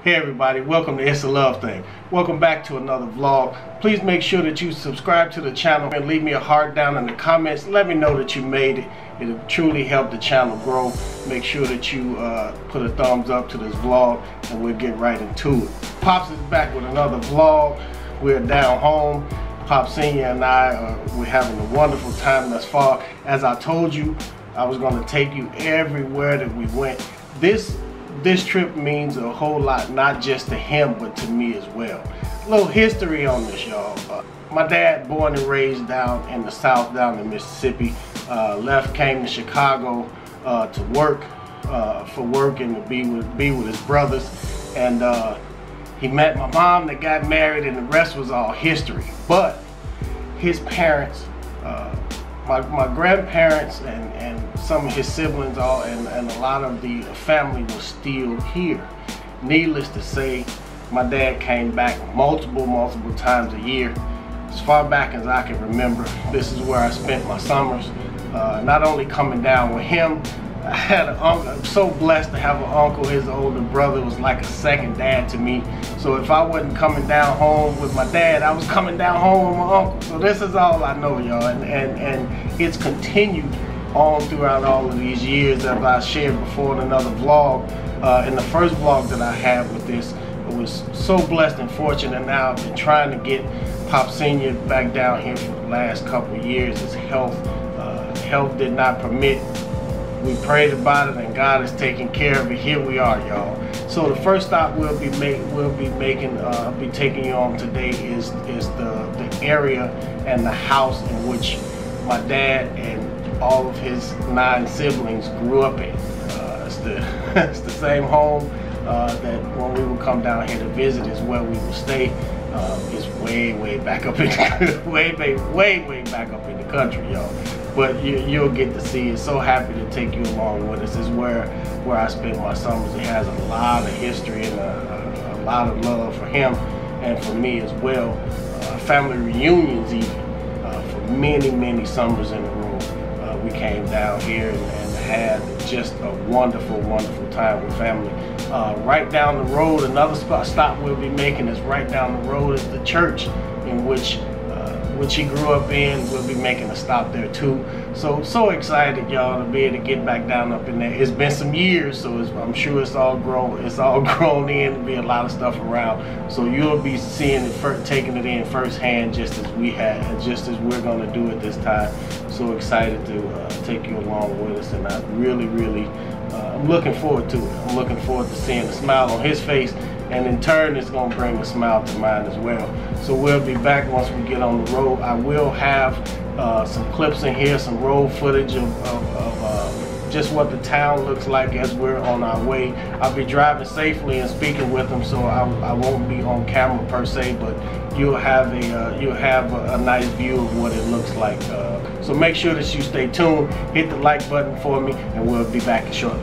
Hey everybody, welcome to It's a Love Thing. Welcome back to another vlog. Please make sure that you subscribe to the channel and leave me a heart down in the comments. Let me know that you made it. It'll truly help the channel grow. Make sure that you put a thumbs up to this vlog and we'll get right into it. Pops is back with another vlog. We're down home. Pop Senior and I, we're having a wonderful time thus far. As I told you, I was going to take you everywhere that we went. This trip means a whole lot, not just to him, but to me as well. A little history on this, y'all. My dad, born and raised down in the South, down in Mississippi, came to Chicago to work, and to be with his brothers. And he met my mom, they got married, and the rest was all history. But his parents, my grandparents and some of his siblings and a lot of the family was still here. Needless to say, my dad came back multiple times a year. As far back as I can remember, this is where I spent my summers. Not only coming down with him, I had an uncle. I'm so blessed to have an uncle. His older brother was like a second dad to me. So if I wasn't coming down home with my dad, I was coming down home with my uncle. So this is all I know, y'all. And it's continued on throughout all of these years, as I shared before in another vlog. In the first vlog that I had with this, I was so blessed and fortunate. Now I've been trying to get Pop Senior back down here for the last couple of years. His health did not permit. We prayed about it, and God is taking care of it. Here we are, y'all. So the first stop I'll be taking you on today is the area and the house in which my dad and all of his 9 siblings grew up in. It's the same home that when we would come down here to visit is where we would stay. It's way back up in the way back up in the country, y'all. But you'll get to see it. So happy to take you along with us. This is where I spent my summers. It has a lot of history and a lot of love for him and for me as well. Family reunions even for many summers in a row. We came down here and had just a wonderful time with family. Right down the road, another stop we'll be making is right down the road is the church in which he grew up in. We'll be making a stop there too. So excited, y'all, to be able to get back down up in there. It's been some years, so I'm sure it's all grown in. There'll be a lot of stuff around, so you'll be seeing it, taking it in firsthand, just as we're going to do it this time. So excited to take you along with us, and I really I'm looking forward to it. I'm looking forward to seeing the smile on his face, and in turn it's going to bring a smile to mine as well. So we'll be back once we get on the road. I will have some clips in here, some road footage of just what the town looks like as we're on our way. I'll be driving safely and speaking with them, so I won't be on camera per se, but you'll have a nice view of what it looks like. So make sure that you stay tuned, hit the like button for me, and we'll be back shortly.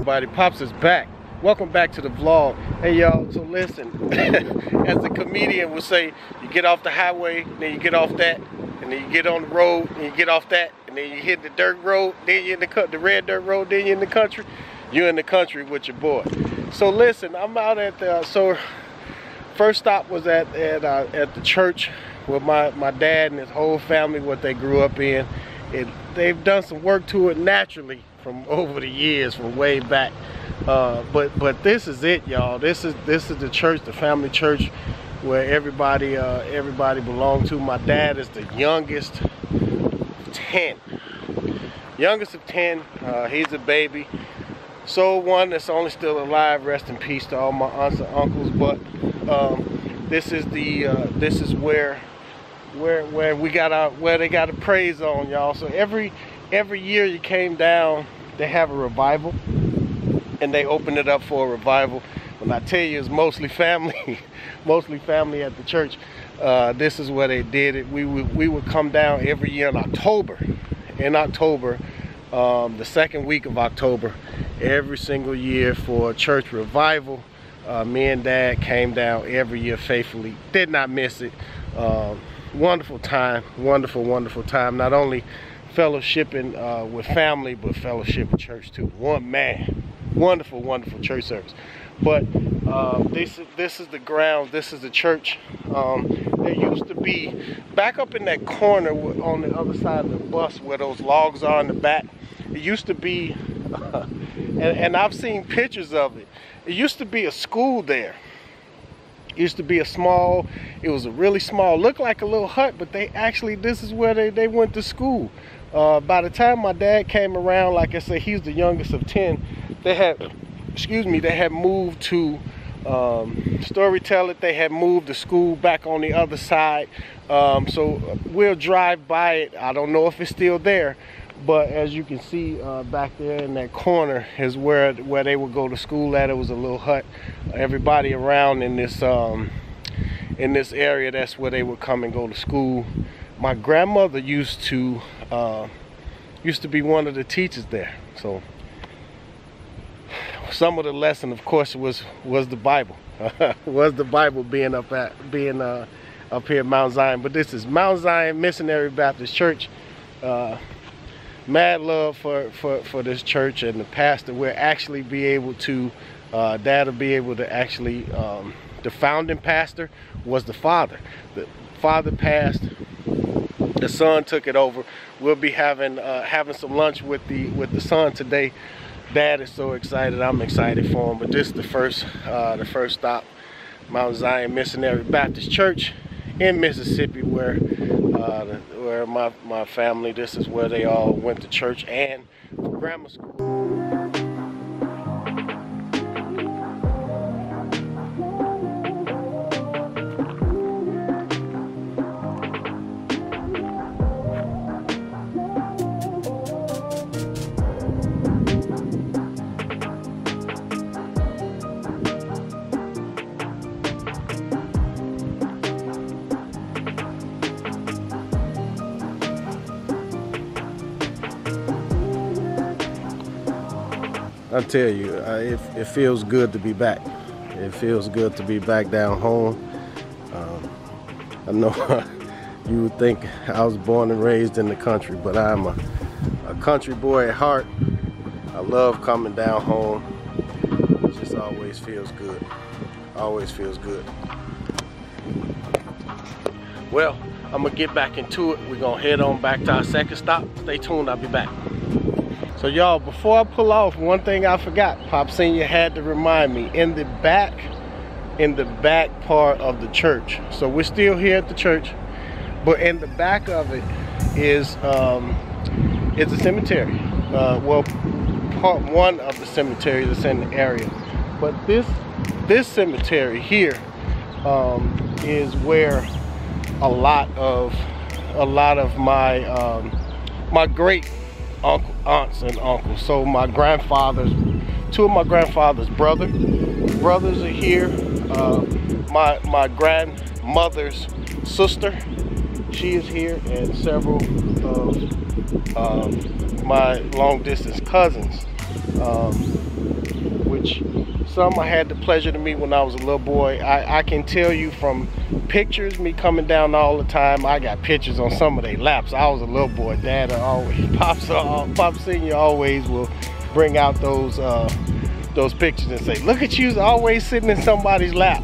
Everybody, Pops is back. Welcome back to the vlog. Hey y'all, so listen, as the comedian would say, you get off the highway, then you get off that, and then you get on the road, and you get off that, and then you hit the dirt road, then you're in the red dirt road, then you're in the country. You're in the country with your boy. So listen, I'm out at the, first stop was at the church with my dad and his whole family, what they grew up in. They've done some work to it naturally from over the years, from way back. But this is it, y'all. This is the church, the family church, where everybody belongs to. My dad is the youngest of 10. Youngest of 10. He's a baby. So one that's only still alive. Rest in peace to all my aunts and uncles. But this is where we got where they got a praise on, y'all. So every year you came down, they have a revival, and they open it up for a revival. When I tell you, it's mostly family, mostly family at the church. This is where they did it. We would come down every year in October. The second week of October, every single year for a church revival. Me and Dad came down every year faithfully. Did not miss it. Wonderful time, wonderful time. Not only fellowshipping with family, but fellowship with church too. One man, wonderful church service. But this is the ground. This is the church. There used to be, back up in that corner on the other side of the bus where those logs are in the back, it used to be, and I've seen pictures of it, it used to be a school there. It used to be it was a really small, looked like a little hut, but this is where they went to school. By the time my dad came around, like I said, he's the youngest of 10, they had moved to, Storytell it, they had moved the school back on the other side. So we'll drive by it. I don't know if it's still there, but as you can see back there in that corner is where they would go to school at. It was a little hut. Everybody around in this area, that's where they would come and go to school. My grandmother used to be one of the teachers there. So some of the lesson, of course, was the Bible. Was the Bible being up here at Mount Zion. But this is Mount Zion Missionary Baptist Church. Mad love for this church and the pastor. We'll actually be able to, Dad will be able to actually, the founding pastor was the father. The father passed, the son took it over. We'll be having some lunch with the son today. Dad is so excited. I'm excited for him. But this is the first stop, Mount Zion Missionary Baptist Church in Mississippi, where my family, this is where they all went to church and grammar school. I tell you, it feels good to be back. It feels good to be back down home. I know you would think I was born and raised in the country, but I'm a country boy at heart. I love coming down home. It just always feels good. Always feels good. Well, I'm gonna get back into it. We're gonna head on back to our second stop. Stay tuned, I'll be back. So y'all, before I pull off, one thing I forgot, Pop Senior had to remind me, in the back part of the church. So we're still here at the church, but in the back of it is it's a cemetery. Well, part one of the cemetery that's in the area. But this cemetery here is where a lot of my my great aunts and uncles. So my grandfather's, two of my grandfather's brothers are here. My grandmother's sister, she is here, and several of my long distance cousins which some I had the pleasure to meet when I was a little boy. I can tell you from pictures, me coming down all the time, I got pictures on some of their laps. I was a little boy. Dad always, Pop Senior always will bring out those pictures and say, look at you always sitting in somebody's lap.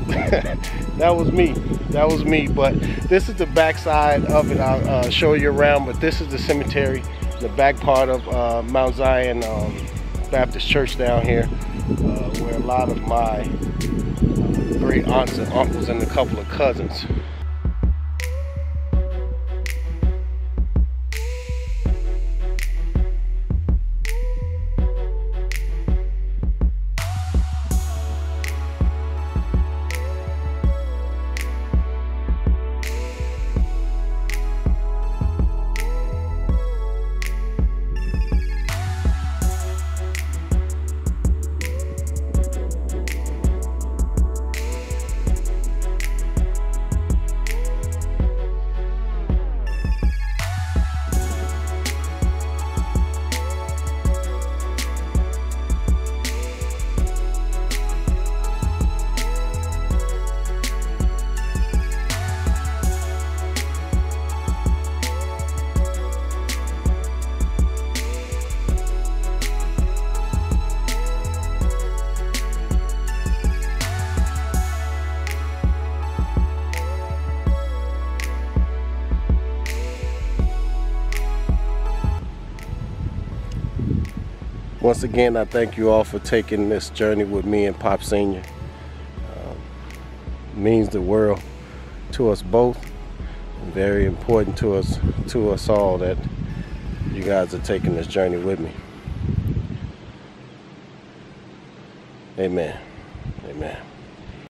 That was me. That was me. But this is the back side of it. I'll show you around, but this is the cemetery, the back part of Mount Zion Baptist Church down here, where a lot of my great aunts and uncles and a couple of cousins. Once again, I thank you all for taking this journey with me and Pop Senior. It means the world to us both. Very important to us all that you guys are taking this journey with me. Amen. Amen.